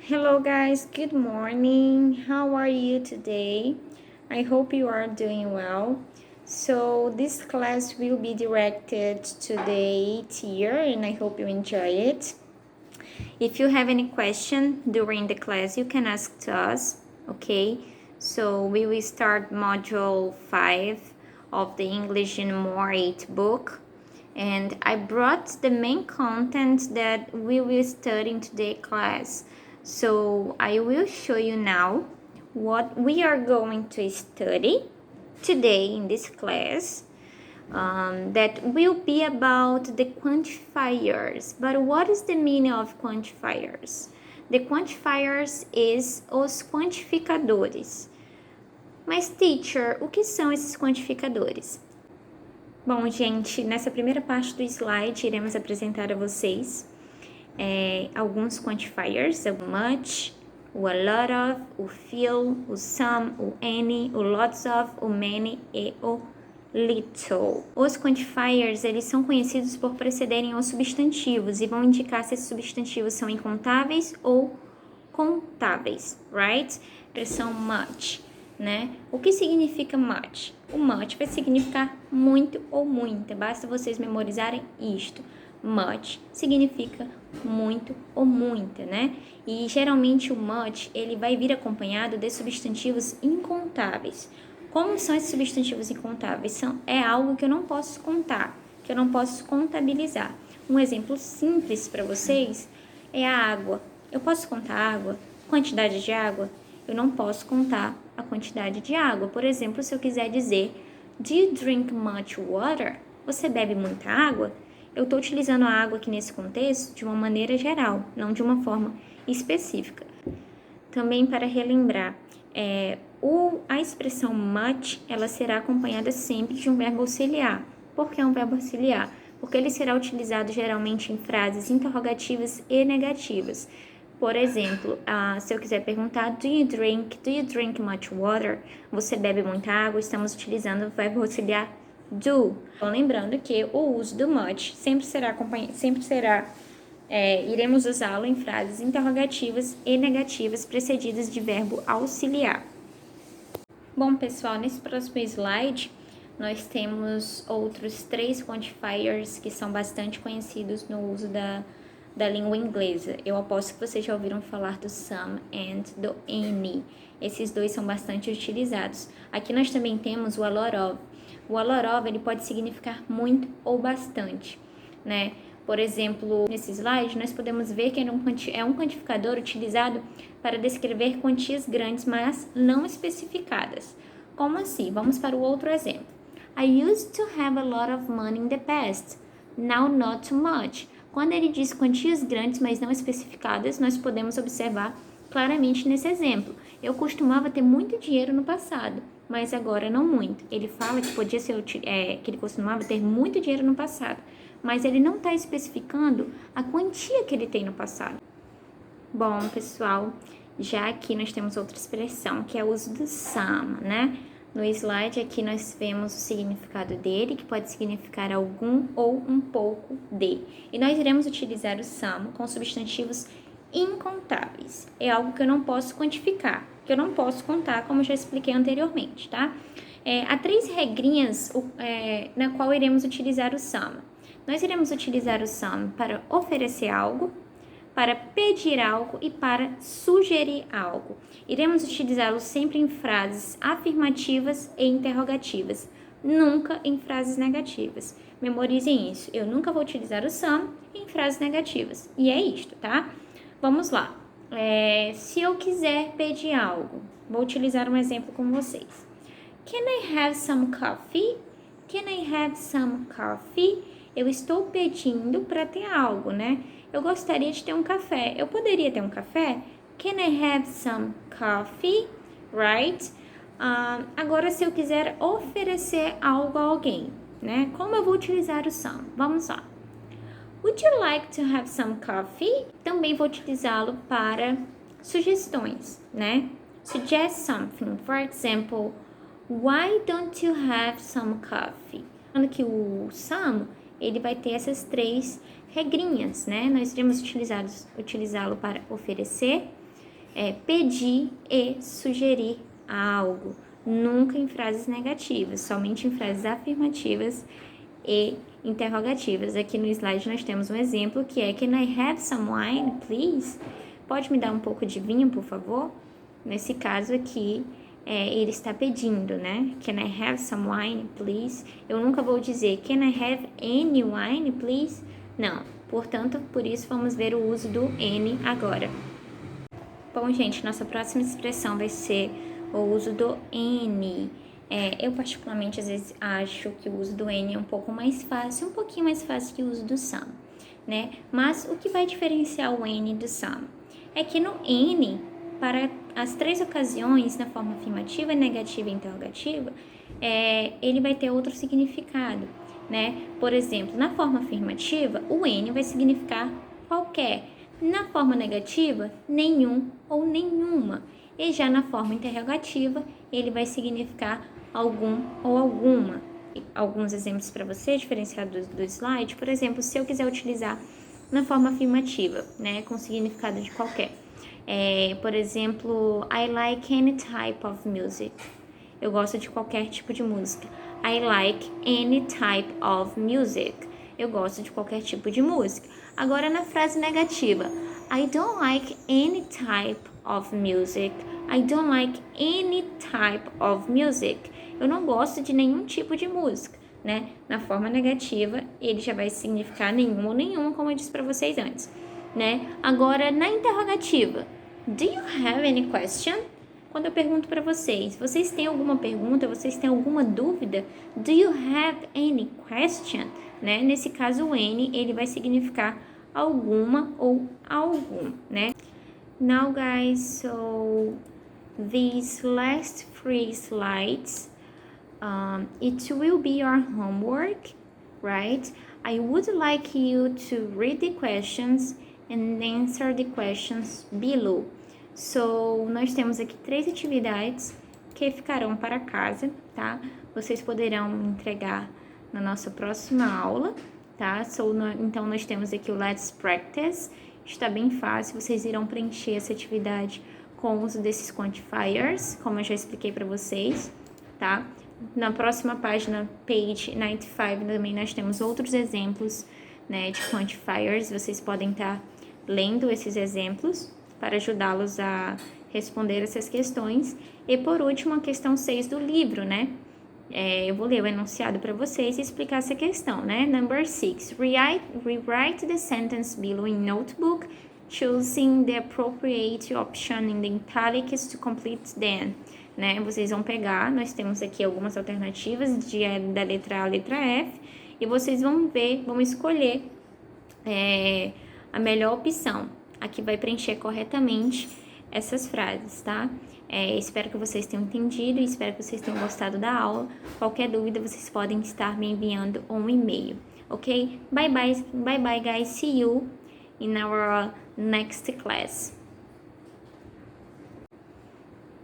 Hello, guys. Good morning. How are you today? I hope you are doing well. So, this class will be directed to the 8th year, and I hope you enjoy it. If you have any question during the class, you can ask to us, okay? So, we will start module 5 of the English in More 8 book. And I brought the main content that we will study in today's class. So I will show you now what we are going to study today in this class. That will be about the quantifiers. But what is the meaning of quantifiers? The quantifiers is os quantificadores. Mas, teacher, o que são esses quantificadores? Bom, gente, nessa primeira parte do slide, iremos apresentar a vocês alguns quantifiers, o much, o a lot of, o few, o some, o any, o lots of, o many e o little. Os quantifiers, eles são conhecidos por precederem os substantivos e vão indicar se esses substantivos são incontáveis ou contáveis, right? Expressão much, né? O que significa much? O much vai significar muito ou muita, basta vocês memorizarem isto. Much significa muito ou muita, né? E geralmente o much, ele vai vir acompanhado de substantivos incontáveis. Como são esses substantivos incontáveis? É algo que eu não posso contar, que eu não posso contabilizar. Um exemplo simples para vocês é a água. Eu posso contar a água? Quantidade de água? Eu não posso contar a quantidade de água. Por exemplo, se eu quiser dizer Do you drink much water? Você bebe muita água? Eu estou utilizando a água aqui nesse contexto de uma maneira geral, não de uma forma específica. Também para relembrar, a expressão much, ela será acompanhada sempre de um verbo auxiliar. Por que é um verbo auxiliar? Porque ele será utilizado geralmente em frases interrogativas e negativas. Por exemplo, se eu quiser perguntar, do you drink much water? Você bebe muita água? Estamos utilizando o verbo auxiliar do. Então, lembrando que o uso do much iremos usá-lo em frases interrogativas e negativas precedidas de verbo auxiliar. Bom, pessoal, nesse próximo slide, nós temos outros 3 quantifiers que são bastante conhecidos no uso da língua inglesa. Eu aposto que vocês já ouviram falar do some and do any. Esses dois são bastante utilizados. Aqui nós também temos o a lot of. O a lot of, ele pode significar muito ou bastante, né? Por exemplo, nesse slide, nós podemos ver que é um quantificador utilizado para descrever quantias grandes, mas não especificadas. Como assim? Vamos para o outro exemplo. I used to have a lot of money in the past. Now not too much. Quando ele diz quantias grandes, mas não especificadas, nós podemos observar claramente nesse exemplo. Eu costumava ter muito dinheiro no passado, mas agora não muito. Ele fala que que ele costumava ter muito dinheiro no passado, mas ele não está especificando a quantia que ele tem no passado. Bom, pessoal, já aqui nós temos outra expressão, que é o uso do some, né? No slide aqui nós vemos o significado dele, que pode significar algum ou um pouco de. E nós iremos utilizar o some com substantivos incontáveis. É algo que eu não posso quantificar, que eu não posso contar, como eu já expliquei anteriormente, tá? Há 3 regrinhas na qual iremos utilizar o some. Nós iremos utilizar o some para oferecer algo, para pedir algo e para sugerir algo. Iremos utilizá-lo sempre em frases afirmativas e interrogativas, nunca em frases negativas. Memorizem isso, eu nunca vou utilizar o some em frases negativas. E é isto, tá? Vamos lá. Se eu quiser pedir algo, vou utilizar um exemplo com vocês. Can I have some coffee? Can I have some coffee? Eu estou pedindo para ter algo, né? Eu gostaria de ter um café. Eu poderia ter um café? Can I have some coffee? Right? Agora, se eu quiser oferecer algo a alguém, né? Como eu vou utilizar o some? Vamos lá. Would you like to have some coffee? Também vou utilizá-lo para sugestões, né? Suggest something. For example, why don't you have some coffee? Falando que o some, ele vai ter essas 3 regrinhas, né? Nós iremos utilizá-lo para oferecer, pedir e sugerir algo. Nunca em frases negativas, somente em frases afirmativas e interrogativas. Aqui no slide nós temos um exemplo que é Can I have some wine, please? Pode me dar um pouco de vinho, por favor? Nesse caso aqui, ele está pedindo, né? Can I have some wine, please? Eu nunca vou dizer Can I have any wine, please? Não. Portanto, por isso vamos ver o uso do any agora. Bom, gente, nossa próxima expressão vai ser o uso do any. Eu particularmente às vezes acho que o uso do any é um pouco mais fácil, um pouquinho mais fácil que o uso do some, né? Mas o que vai diferenciar o any do some é que no any, para as 3 ocasiões, na forma afirmativa, negativa e interrogativa, ele vai ter outro significado, né? Por exemplo, na forma afirmativa, o any vai significar qualquer. Na forma negativa, nenhum ou nenhuma. E já na forma interrogativa, ele vai significar algum ou alguma. Alguns exemplos para você, diferenciados do slide. Por exemplo, se eu quiser utilizar na forma afirmativa, né, com significado de qualquer. Por exemplo, I like any type of music. Eu gosto de qualquer tipo de música. I like any type of music. Eu gosto de qualquer tipo de música. Agora, na frase negativa, I don't like any type of music. I don't like any type of music. Eu não gosto de nenhum tipo de música, né? Na forma negativa, ele já vai significar nenhum ou nenhuma, como eu disse para vocês antes, né? Agora, na interrogativa, do you have any question? Quando eu pergunto para vocês, vocês têm alguma pergunta? Vocês têm alguma dúvida? Do you have any question? Né? Nesse caso, o any, ele vai significar alguma ou algum, né? Now, guys, so these last 3 slides, it will be your homework, right? I would like you to read the questions and answer the questions below. So, nós temos aqui 3 atividades que ficarão para casa, tá? Vocês poderão entregar na nossa próxima aula, tá? Então, nós temos aqui o Let's Practice. Está bem fácil, vocês irão preencher essa atividade com o uso desses quantifiers, como eu já expliquei para vocês, tá? Na próxima página, page 95, também nós temos outros exemplos, né, de quantifiers. Vocês podem estar lendo esses exemplos para ajudá-los a responder essas questões. E por último, a questão 6 do livro, né? Eu vou ler o enunciado para vocês e explicar essa questão, né? Number 6. Rewrite the sentence below in notebook, choosing the appropriate option in the italics to complete them. Né? Vocês vão pegar, nós temos aqui algumas alternativas da letra A à letra F, e vocês vão escolher a melhor opção, a que vai preencher corretamente essas frases, tá? Espero que vocês tenham entendido e espero que vocês tenham gostado da aula. Qualquer dúvida, vocês podem estar me enviando um e-mail, ok? Bye bye guys, see you in our next class.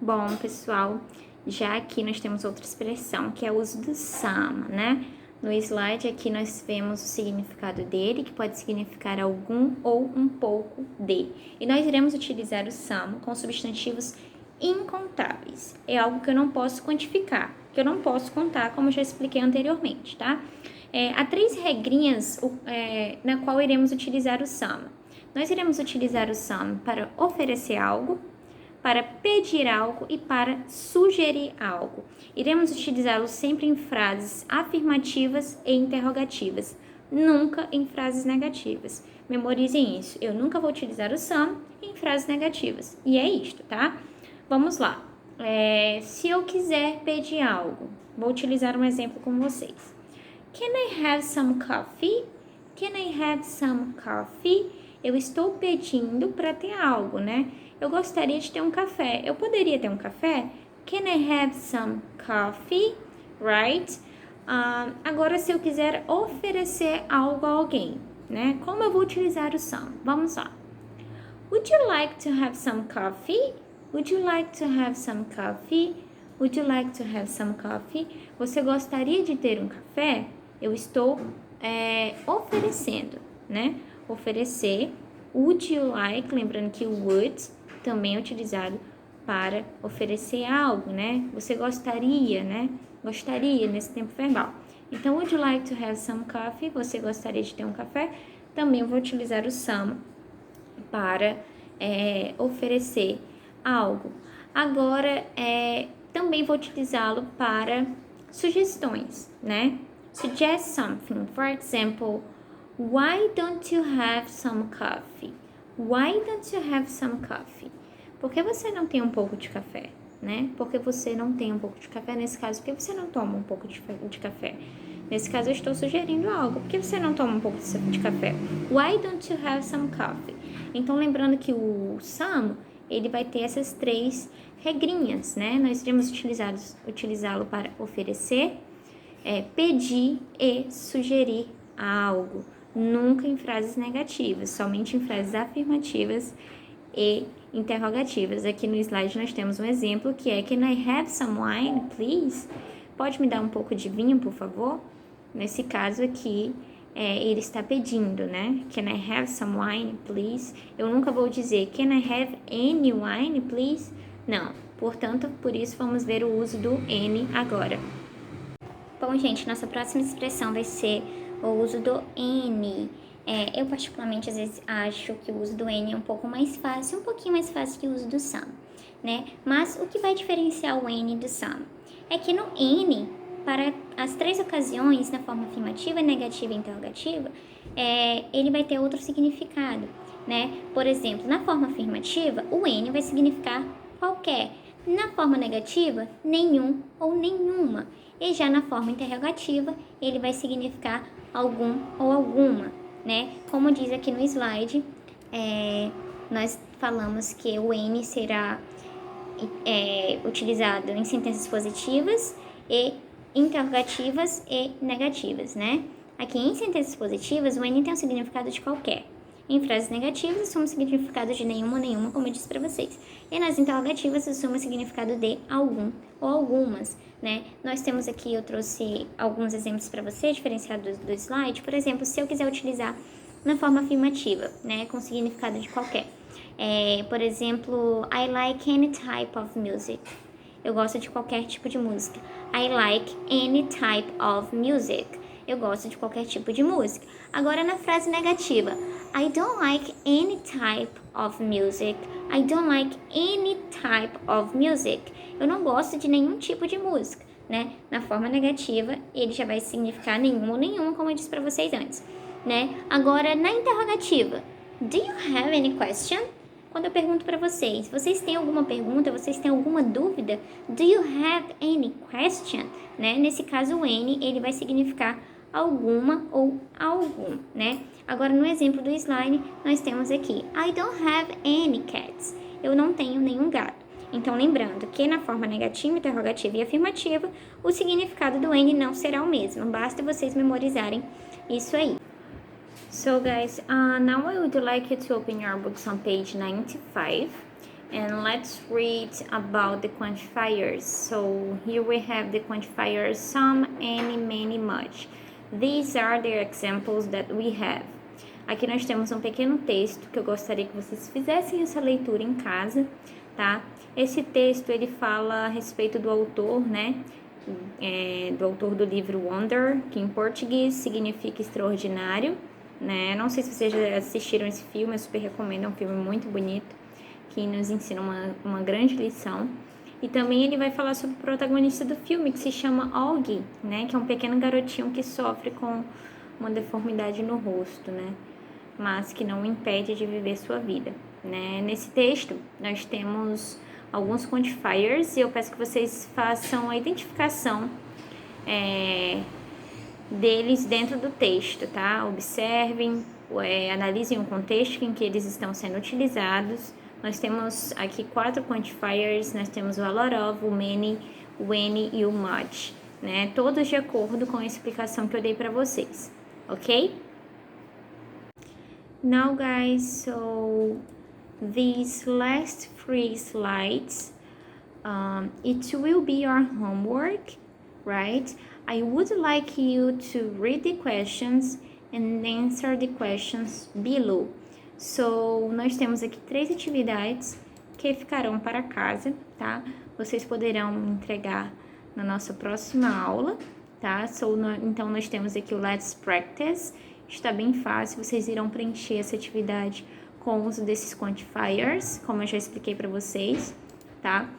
Bom, pessoal, já aqui nós temos outra expressão, que é o uso do some, né? No slide aqui nós vemos o significado dele, que pode significar algum ou um pouco de. E nós iremos utilizar o some com substantivos incontáveis. É algo que eu não posso quantificar, que eu não posso contar, como eu já expliquei anteriormente, tá? Há 3 regrinhas na qual iremos utilizar o some. Nós iremos utilizar o some para oferecer algo, para pedir algo e para sugerir algo. Iremos utilizá-lo sempre em frases afirmativas e interrogativas, nunca em frases negativas. Memorizem isso, eu nunca vou utilizar o some em frases negativas. E é isto, tá? Vamos lá. Se eu quiser pedir algo, vou utilizar um exemplo com vocês. Can I have some coffee? Can I have some coffee? Eu estou pedindo para ter algo, né? Eu gostaria de ter um café. Eu poderia ter um café? Can I have some coffee? Right? Agora, se eu quiser oferecer algo a alguém, né? Como eu vou utilizar o some? Vamos lá. Would you like to have some coffee? Would you like to have some coffee? Would you like to have some coffee? Você gostaria de ter um café? Eu estou oferecendo, né? Oferecer. Would you like? Lembrando que o would também é utilizado para oferecer algo, né? Você gostaria, né? Gostaria nesse tempo verbal. Então, would you like to have some coffee? Você gostaria de ter um café? Também vou utilizar o some para oferecer algo. Agora, também vou utilizá-lo para sugestões, né? Suggest something. For example, why don't you have some coffee? Why don't you have some coffee? Por que você não tem um pouco de café, né? Por que você não tem um pouco de café? Nesse caso, por que você não toma um pouco de café? Nesse caso, eu estou sugerindo algo. Por que você não toma um pouco de café? Why don't you have some coffee? Então, lembrando que o some, ele vai ter essas 3 regrinhas, né? Nós iremos utilizá-lo para oferecer, pedir e sugerir algo. Nunca em frases negativas, somente em frases afirmativas e interrogativas. Aqui no slide nós temos um exemplo que é Can I have some wine, please? Pode me dar um pouco de vinho, por favor? Nesse caso aqui, ele está pedindo, né? Can I have some wine, please? Eu nunca vou dizer Can I have any wine, please? Não. Portanto, por isso vamos ver o uso do any agora. Bom, gente, nossa próxima expressão vai ser o uso do any. Eu particularmente às vezes acho que o uso do any é um pouquinho mais fácil que o uso do some, né? Mas o que vai diferenciar o any do some é que no any, para as 3 ocasiões, na forma afirmativa, negativa e interrogativa, ele vai ter outro significado, né? Por exemplo, na forma afirmativa, o any vai significar qualquer. Na forma negativa, nenhum ou nenhuma. E já na forma interrogativa, ele vai significar algum ou alguma, né? Como diz aqui no slide, nós falamos que o any será utilizado em sentenças positivas e interrogativas e negativas, né? Aqui em sentenças positivas, o any tem um significado de qualquer. Em frases negativas, assume o significado de nenhuma ou nenhuma, como eu disse para vocês. E nas interrogativas, assume o significado de algum ou algumas, né? Nós temos aqui, eu trouxe alguns exemplos para você, diferenciados do slide. Por exemplo, se eu quiser utilizar na forma afirmativa, né? Com significado de qualquer. Por exemplo, I like any type of music. Eu gosto de qualquer tipo de música. I like any type of music. Eu gosto de qualquer tipo de música. Agora, na frase negativa, I don't like any type of music. I don't like any type of music. Eu não gosto de nenhum tipo de música, né? Na forma negativa, ele já vai significar nenhum ou nenhuma, como eu disse para vocês antes, né? Agora, na interrogativa, do you have any question? Quando eu pergunto para vocês, vocês têm alguma pergunta? Vocês têm alguma dúvida? Do you have any question? Né? Nesse caso, o any, ele vai significar alguma ou algum, né? Agora, no exemplo do slide, nós temos aqui, I don't have any cats. Eu não tenho nenhum gato. Então, lembrando que na forma negativa, interrogativa e afirmativa, o significado do any não será o mesmo. Basta vocês memorizarem isso aí. So guys, now I would like you to open your books on page 95 and let's read about the quantifiers. So here we have the quantifiers some, any, many, much. These are the examples that we have. Aqui nós temos um pequeno texto que eu gostaria que vocês fizessem essa leitura em casa, tá? Esse texto ele fala a respeito do autor, né? Do autor do livro Wonder, que em português significa extraordinário, né? Não sei se vocês já assistiram esse filme, eu super recomendo, é um filme muito bonito, que nos ensina uma grande lição. E também ele vai falar sobre o protagonista do filme, que se chama Augie, né? Que é um pequeno garotinho que sofre com uma deformidade no rosto, né? Mas que não o impede de viver sua vida, né? Nesse texto, nós temos alguns quantifiers e eu peço que vocês façam a identificação deles dentro do texto, tá? Observem, analisem o contexto em que eles estão sendo utilizados. Nós temos aqui 4 quantifiers, nós temos o a lot of, o many, o any e o much, né? Todos de acordo com a explicação que eu dei para vocês, ok? Now guys, so these last 3 slides, it will be your homework, right? I would like you to read the questions and answer the questions below. So, nós temos aqui 3 atividades que ficarão para casa, tá? Vocês poderão entregar na nossa próxima aula, tá? Então, nós temos aqui o Let's Practice. Está bem fácil, vocês irão preencher essa atividade com o uso desses quantifiers, como eu já expliquei para vocês, tá?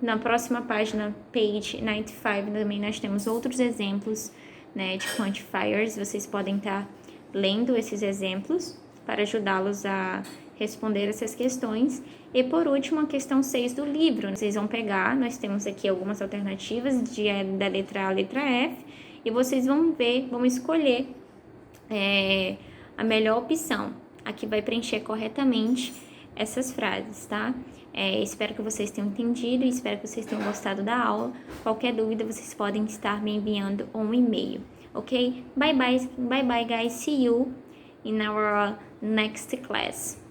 Na próxima página, page 95, também nós temos outros exemplos, né, de quantifiers. Vocês podem estar lendo esses exemplos para ajudá-los a responder essas questões. E por último, a questão 6 do livro. Vocês vão pegar, nós temos aqui algumas alternativas da letra A à letra F, e vocês vão ver, vão escolher a melhor opção. Aqui vai preencher corretamente essas frases, tá? Espero que vocês tenham entendido e espero que vocês tenham gostado da aula. Qualquer dúvida, vocês podem estar me enviando um e-mail, ok? Bye bye, guys. See you in our next class.